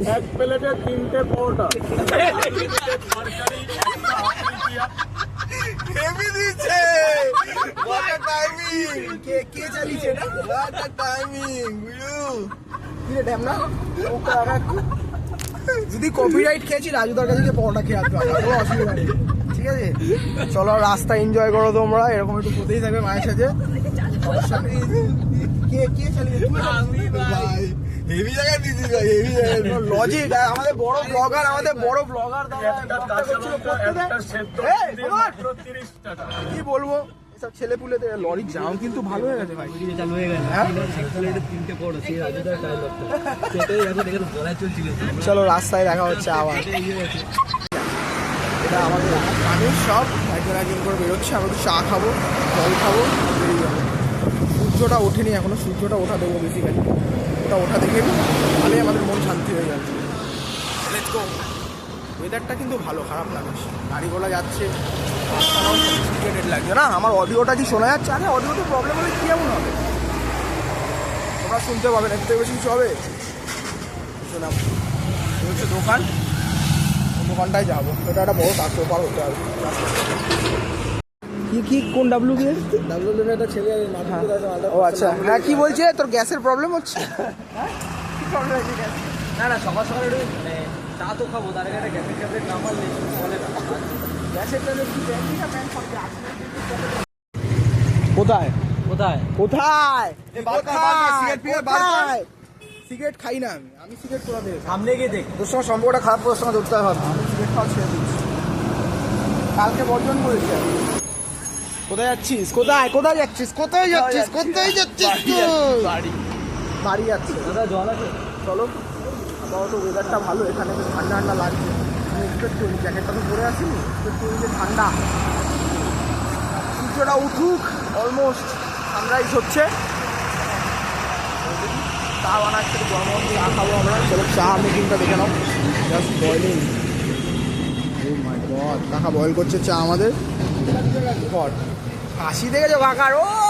এক প্লেটে 3টে পরোটা হেভি দিচ্ছে what a timing কে চালিয়েছে এটা what a timing বুঝু কি রে ড্যাম না ওকে আগা যদি কপিরাইট খেয়েছি রাজুদার কাছে গিয়ে পরোটা খেয়ে আসবে কোনো অসুবিধা নেই ঠিক আছে চলো রাস্তা এনজয় করো তোমরা এরকম একটু কোথায় থাকবে মায়ের সাথে কে চালিয়েছে তুমি আমি ভাই হেভি জায়গায় দিদি ভাই হেভি জায়গায় লজিক আমাদের বড় ব্লগার কি বলবো সব ছেলে পুলে লরির জাম কিন্তু ভালো হয়ে গেছে ভাই চালু হয়ে গেছে চলো রাস্তায় দেখা হচ্ছে আবার এটা আমাদের মানুষ সব একজন করে বেরোচ্ছে আমরা একটু চা খাবো জল খাবো বেরিয়ে যাবো সূর্যটা ওঠেনি এখনো সূর্যটা ওঠা দেবো বেসিক্যালি ওটা ওঠা দেখে তাহলেই আমাদের মন শান্তি হয়ে যাবে লেটস গো ওয়েদারটা কিন্তু ভালো খারাপ লাগে গাড়ি ঘোড়া যাচ্ছে সফিস্টিকেটেড লাগছে না আমার অডিওটা কি শোনা যাচ্ছে আরে অডিওতে প্রবলেম হলে কী এমন হবে তোমরা শুনতে পাবেন এর থেকে বেশি কিছু হবে শোনাব হচ্ছে দোকানটায় যাবো এটা একটা বড় কাজ পার হতে হবে কি কোন ডাব্লিউ একটা ছেলে ও আচ্ছা হ্যাঁ কি বলছে তোর গ্যাসের প্রবলেম হচ্ছে না সকাল সকাল একটু চা তো খাবো তার আগে গ্যাসের ট্যাবলেট না মারলে চলে না গ্যাসের ট্যাবলেট কি কোথায় সিগারেট খাই না আমি সিগারেট কোথা থেকে সামনে গিয়ে দেখ তোর সঙ্গে সম্পর্কটা খারাপ করার সঙ্গে ধরতে হবে আমি সিগারেট খাওয়া ছেড়ে দিচ্ছি কালকে বর্জন করেছি আমি কোথায় যাচ্ছিস কোথায় যাচ্ছিস বাড়ি যাচ্ছি দাদা জল আছে চলো আপাতত ওয়েদারটা ভালো এখানে বেশ ঠান্ডা ঠান্ডা লাগছে আমি এক্সপেক্ট করি জ্যাকেটটা তো পরে আসিনি এক্সপেক্ট করি যে ঠান্ডা সূর্যটা উঠুক অলমোস্ট সানরাইজ হচ্ছে চা বানাচ্ছে গরম চা খাবো আমরা চলো চা মেকিংটা দেখে নাও জাস্ট বয়লিং ও মাই গড কাকা বয়েল করছে চা আমাদের গড হাসি দেখেছে ভাকার ও